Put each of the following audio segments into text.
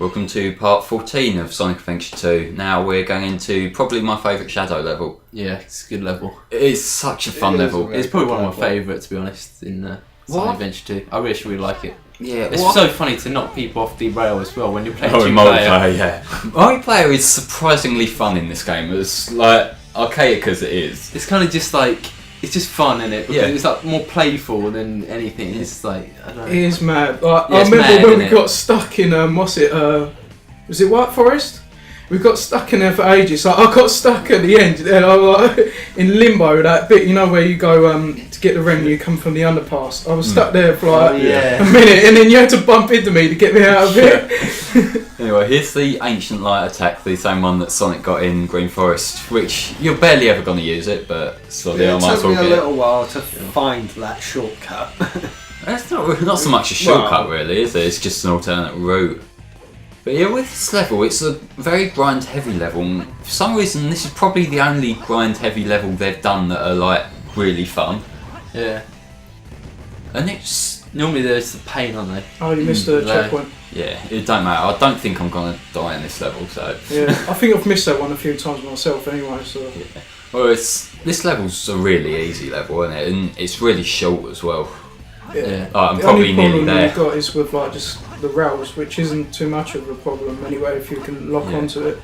Welcome to part 14 of Sonic Adventure 2. Now we're going into probably my favourite Shadow level. Yeah, it's a good level. It is such a fun level. It's probably one of my favourites, to be honest, in Sonic Adventure 2. I really like it. Yeah, it's so funny to knock people off the rail as well when you're playing in multiplayer. Yeah, multiplayer is surprisingly fun in this game. As like archaic as it is, it's kind of just like it's just fun, isn't it? Because it's like more playful than anything. It's like I don't know. It is mad. Like, I remember when we got stuck in was it White Forest? We got stuck in there for ages. Like, I got stuck at the end, and I was like, in limbo. That bit, you know, where you go to get the ring, you come from the underpass. I was stuck there for like a minute, and then you had to bump into me to get me out of it. Anyway, here's the Ancient Light attack, the same one that Sonic got in Green Forest, which you're barely ever going to use it, but so I might as well get it. It took me a little while to find that shortcut. It's not so much a shortcut, really, is it? It's just an alternate route. But yeah, with this level, it's a very grind-heavy level. And for some reason, this is probably the only grind-heavy level they've done that are like really fun. Yeah. And it's normally there's the pain on there. Oh, you missed the checkpoint. Yeah, it don't matter. I don't think I'm gonna die in this level, so. Yeah, I think I've missed that one a few times myself, anyway. So. Yeah. Well, this level's a really easy level, isn't it? And it's really short as well. Yeah. I'm probably nearly there. The only problem you've got is with like just the rails, which isn't too much of a problem anyway if you can lock onto it.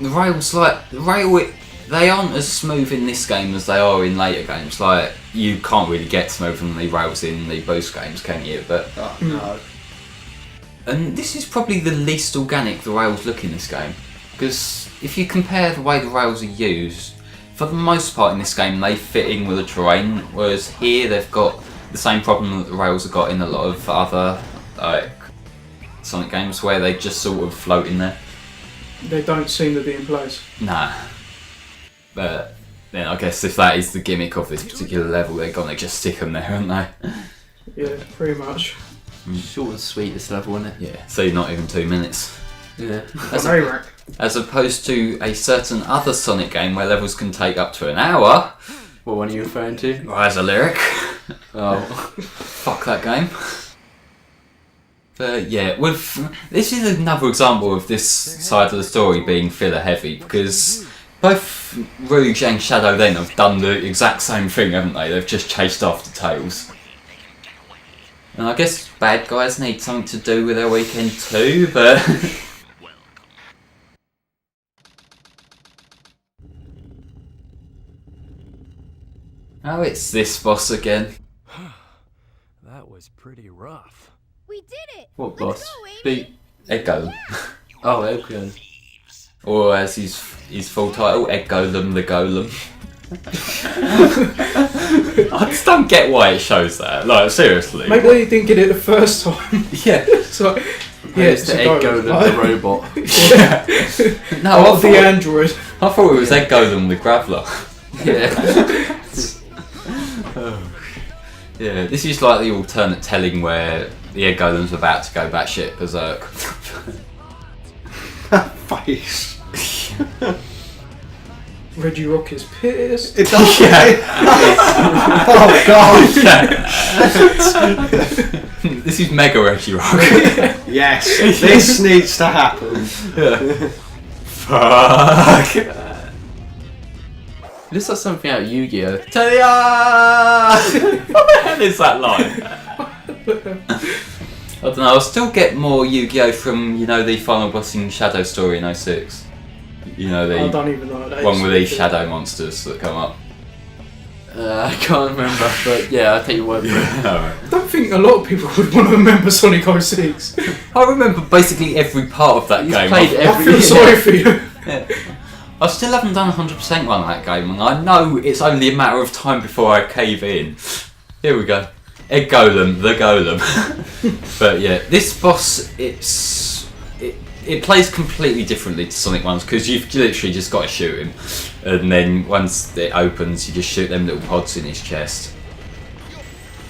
The rails, they aren't as smooth in this game as they are in later games. Like, you can't really get smooth on the rails in the boost games, can you? But No. and this is probably the least organic the rails look in this game, because if you compare the way the rails are used, for the most part in this game they fit in with the terrain, whereas here they've got the same problem that the rails have got in a lot of other Sonic games, where they just sort of float in there. They don't seem to be in place. Nah. But then I guess if that is the gimmick of this particular level, they're gonna just stick them there, aren't they? Yeah, pretty much. Short and sweet this level, isn't it? Yeah, so not even 2 minutes. Yeah. As opposed to a certain other Sonic game where levels can take up to an hour. What one are you referring to? Rise a Lyric. Oh. Fuck that game. But yeah, this is another example of this side of the story being filler heavy, because both Rouge and Shadow then have done the exact same thing, haven't they? They've just chased after Tails. And I guess bad guys need something to do with their weekend too, but... Oh, it's this boss again. That was pretty rough. We did it! What boss? Egg Golem. Oh, Egg Golem. Or as his full title, Egg Golem the Golem. I just don't get why it shows that. Like, seriously. Maybe they didn't get it the first time. Yeah. So, it's the Egg Golem, the robot. Yeah. No, the android. I thought it was Egg Golem the Graveler. Yeah. Yeah, this is like the alternate telling where the Egg Golem's about to go batshit berserk. Face. Reggie Rock is pissed. It does. Oh god. This is Mega Reggie Rock. Yes, this needs to happen. Fuck. This is something out of Yu-Gi-Oh! What the hell is that line? I don't know, I'll still get more Yu-Gi-Oh! From, you know, the final boss in Shadow Story in 06. You know, I don't even know that. one with these shadow monsters that come up. I can't remember, but yeah, I'll take your word for it. I don't think a lot of people would want to remember Sonic 06. I remember basically every part of that game. Played I feel sorry for you. Yeah. I still haven't done 100% run of that game, and I know it's only a matter of time before I cave in. Here we go. Egg Golem, the Golem. But yeah, this boss, it plays completely differently to Sonic ones, because you've literally just got to shoot him, and then once it opens, you just shoot them little pods in his chest.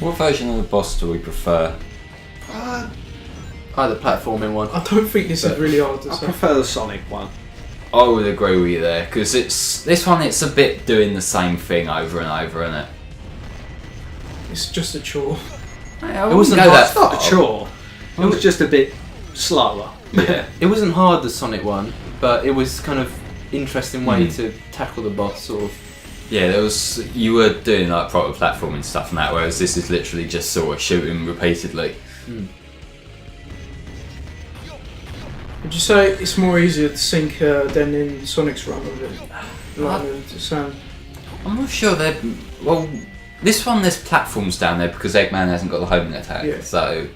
What version of the boss do we prefer? Either platforming one. I don't think this is really hard to I say. prefer the Sonic one. I would agree with you there, because this one it's a bit doing the same thing over and over, isn't it? It's just a chore. It wasn't go that It's not a chore. It was just a bit slower. Yeah. It wasn't hard, the Sonic one, but it was kind of interesting way to tackle the boss, sort of. Yeah, you were doing like proper platforming stuff and that, whereas this is literally just sort of shooting repeatedly. Would you say it's more easier to sync than in Sonic's run of it? Like the sound. I'm not sure well, this one there's platforms down there because Eggman hasn't got the homing attack, so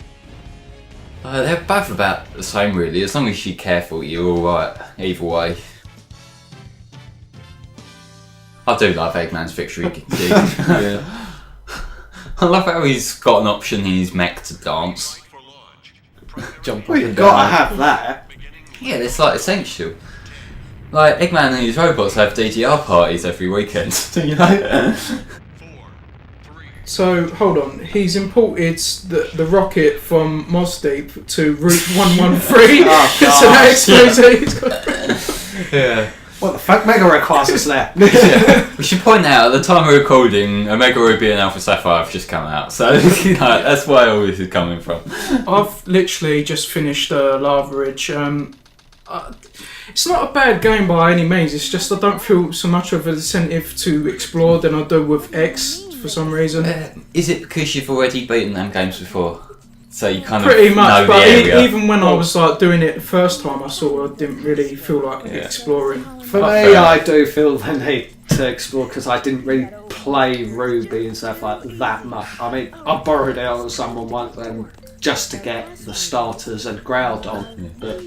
they're both about the same really. As long as you're careful, you're alright either way. I do love Eggman's victory gig. Yeah. I love how he's got an option in his mech to dance. Jump up Well, and you've got to down. have that. Yeah, it's like essential. Like Eggman and his robots have DDR parties every weekend, you know? So hold on, he's imported the rocket from Moss Deep to Route 113. So that explains it. Yeah. What the fuck? Mega Rayquaza's there. Yeah. We should point out at the time of recording, Omega Ruby and Alpha Sapphire have just come out, so you know, that's where all this is coming from. I've literally just finished Lava Ridge. It's not a bad game by any means, it's just I don't feel so much of an incentive to explore than I do with X for some reason. Is it because you've already beaten them games before? So you kind Pretty of much, know but the area. even when I was like doing it the first time, I didn't really feel like exploring. For me, I do feel the need to explore because I didn't really play Ruby and stuff like that much. I mean, I borrowed it on someone once just to get the starters and Groudon, but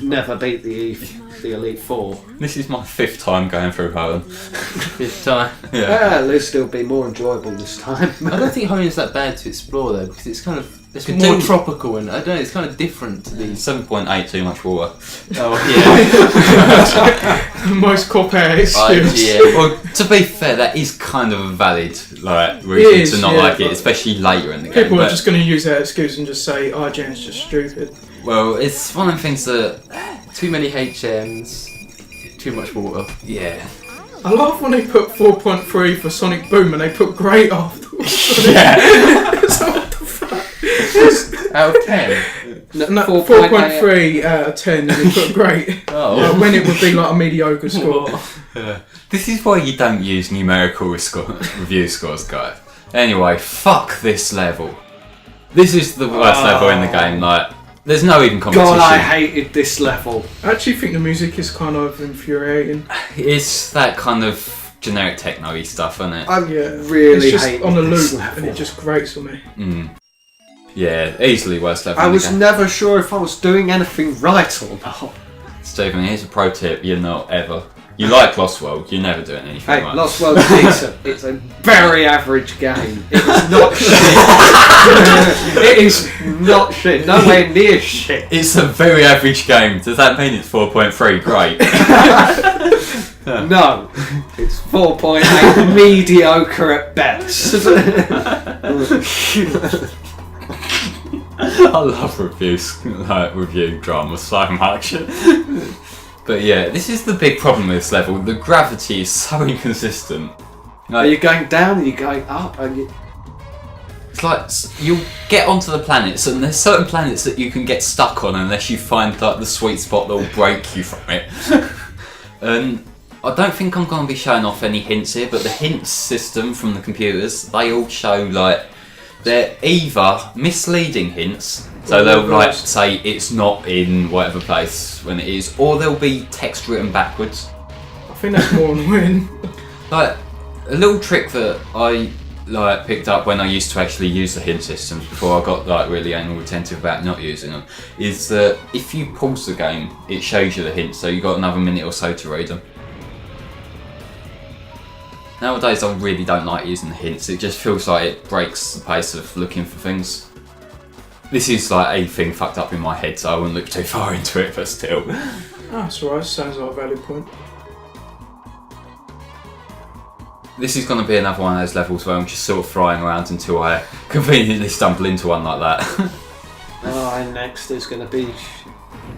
never beat the Elite Four. This is my 5th time going through Hoenn. 5th time. Yeah. At least it'll be more enjoyable this time. I don't think Hoenn is that bad to explore though, because it's kind of Could more do- tropical and I don't know, it's kind of different to these. 7.8, too much water. Oh The most cop-out excuse. Yeah. Well, to be fair, that is kind of a valid reason to not like it, especially later in the game. People are but- just going to use that excuse and just say IGN's just stupid. Well, it's one of the things that, too many HMs, too much water. yeah. I love when they put 4.3 for Sonic Boom and they put great afterwards. Yeah. So what the fuck? Out of 10. No, 4.3 out of 10 and they put great. Oh. When it would be like a mediocre score. This is why you don't use numerical review scores, guys. Anyway, fuck this level. This is the worst level in the game, like, there's no even competition. God, I hated this level. I actually think the music is kind of infuriating. It's that kind of generic techno-y stuff, isn't it? I Yeah. really It's just hated on a this loop level. and it just grates on me. Yeah, easily worst level I in the was game. never sure if I was doing anything right or not. Stephen, here's a pro tip, you're not ever. You like Lost World, you're never doing anything Hey, right. Lost World's decent. It's a very average game. It's not shit. It is not shit. Nowhere near shit. It's a very average game. Does that mean it's 4.3? Great. No. It's 4.8 mediocre at best. I love reviews, like review drama so much. But yeah, this is the big problem with this level. The gravity is so inconsistent. Are you going down? Are you going up? It's like you'll get onto the planets, and there's certain planets that you can get stuck on unless you find like the sweet spot that will break you from it. And I don't think I'm going to be showing off any hints here, but the hints system from the computers, they all show like they're either misleading hints, so they'll like say it's not in whatever place when it is, or there'll be text written backwards. I think that's more annoying. Like a little trick that I like picked up when I used to actually use the hint systems before I got like really anal retentive about not using them, is that if you pause the game, it shows you the hints, so you got another minute or so to read them. Nowadays, I really don't like using the hints. It just feels like it breaks the pace of looking for things. This is like a thing fucked up in my head, so I wouldn't look too far into it, but still. That's alright, sounds like a valid point. This is going to be another one of those levels where I'm just sort of flying around until I conveniently stumble into one like that. And next is going to be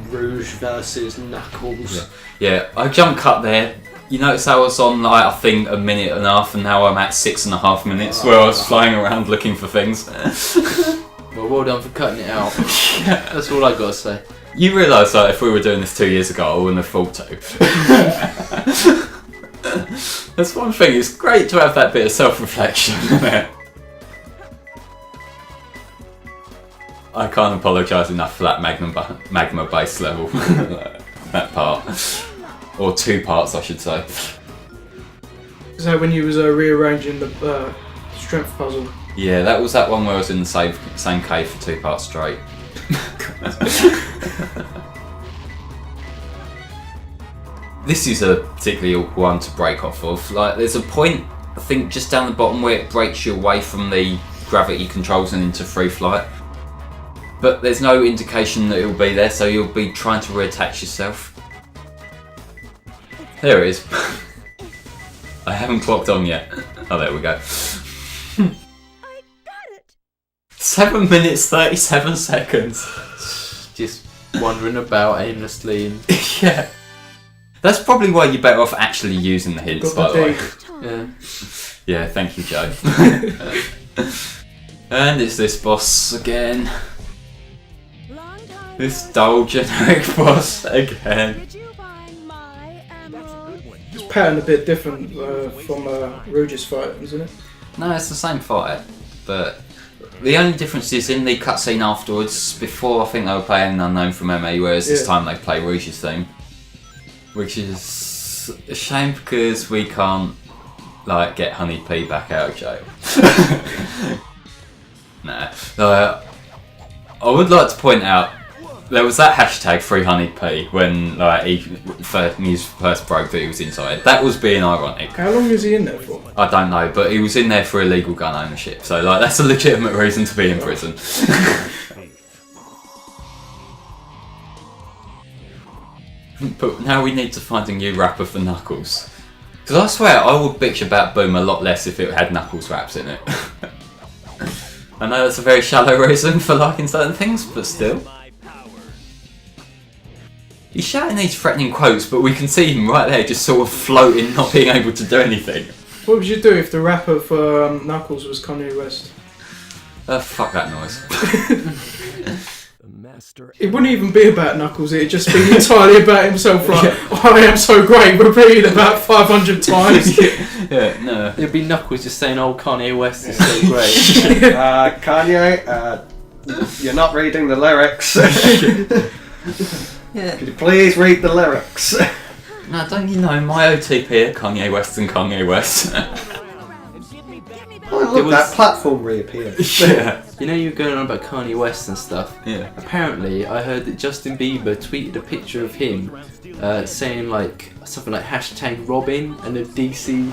Rouge versus Knuckles. Yeah, I jump cut there. You notice I was on like I think a minute and a half, and now I'm at 6.5 minutes where I was flying around looking for things. well done for cutting it out. That's all I got to say. You realise that if we were doing this 2 years ago, I wouldn't have thought to. That's one thing. It's great to have that bit of self-reflection, isn't it? I can't apologise enough for that magma base level. That part. Or 2 parts, I should say. So when you was rearranging the strength puzzle. Yeah, that was that one where I was in the same cave for 2 parts straight. This is a particularly awkward one to break off of. Like, there's a point, I think, just down the bottom where it breaks you away from the gravity controls and into free flight. But there's no indication that it'll be there, so you'll be trying to reattach yourself. There it is. I haven't clocked on yet. Oh, there we go. 7 minutes 37 seconds. Just wandering about aimlessly. And Yeah. That's probably why you're better off actually using the hints, by the way. yeah. Yeah, thank you, Joe. And it's this boss again. This dull generic boss again. It's patterned a bit different from Rouge's fight, isn't it? No, it's the same fight, but the only difference is in the cutscene afterwards. Before, I think they were playing Unknown from ME, whereas this time they play Rouge's theme, which is a shame because we can't get Honey P back out of jail. Nah, I would like to point out there was that hashtag #FreeHoneyP when news first broke that he was inside. That was being ironic. How long is he in there for? I don't know, but he was in there for illegal gun ownership, so that's a legitimate reason to be in prison. But now we need to find a new rapper for Knuckles. Because I swear I would bitch about Boom a lot less if it had Knuckles raps in it. I know that's a very shallow reason for liking certain things, but still. He's shouting these threatening quotes, but we can see him right there just sort of floating, not being able to do anything. What would you do if the rapper for Knuckles was Kanye West? Fuck that noise. It wouldn't even be about Knuckles, it'd just be entirely about himself, like, I am so great, repeated about 500 times. Yeah, no. It'd be Knuckles just saying, "Oh, Kanye West is so great." Kanye, you're not reading the lyrics. Yeah. Could you please read the lyrics? No, don't you know my OTP are Kanye West and Kanye West? Oh, look, that platform reappeared. Yeah. You know, you were going on about Kanye West and stuff. Yeah. Apparently, I heard that Justin Bieber tweeted a picture of him saying something like #Robin and a DC,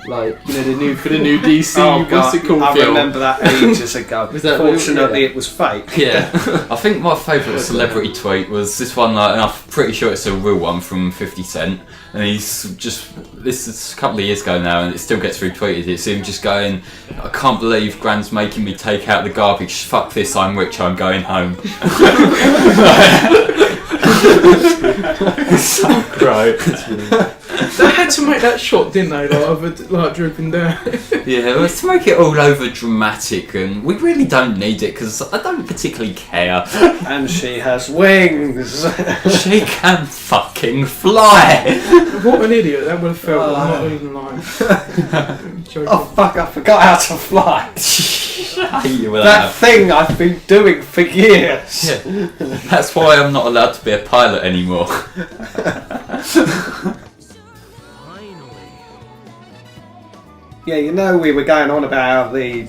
the new DC. Oh, what's it called? I film. remember that ages ago. Fortunately, it was fake. Yeah. I think my favourite celebrity tweet was this one, and I'm pretty sure it's a real one from 50 Cent. And this is a couple of years ago now, and it still gets retweeted. It's him just going, "I can't believe Gran's making me take out the garbage. Fuck this, I'm rich, I'm going home." It's so great. They had to make that shot, didn't they? Of it drooping down. Yeah, well, to make it all over dramatic, and we really don't need it because I don't particularly care. And she has wings. She can fucking fly. What an idiot that would have felt. I'm not even lying. Oh fuck! I forgot how to fly. I hate you with That thing I've been doing for years. Yeah. That's why I'm not allowed to be a pilot anymore. Yeah, you know, we were going on about how the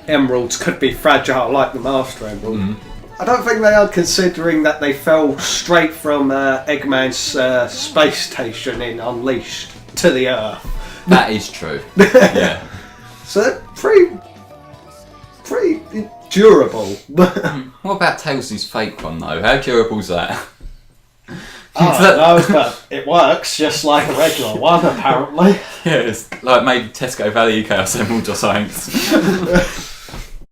emeralds could be fragile like the Master Emerald. Mm. I don't think they are, considering that they fell straight from Eggman's space station in Unleashed to the Earth. That is true. Yeah. So they're pretty durable. What about Tails' fake one though? How durable is that? No, but it works just like a regular one, apparently. Yeah, it's like maybe Tesco Value Chaos Emerald or something.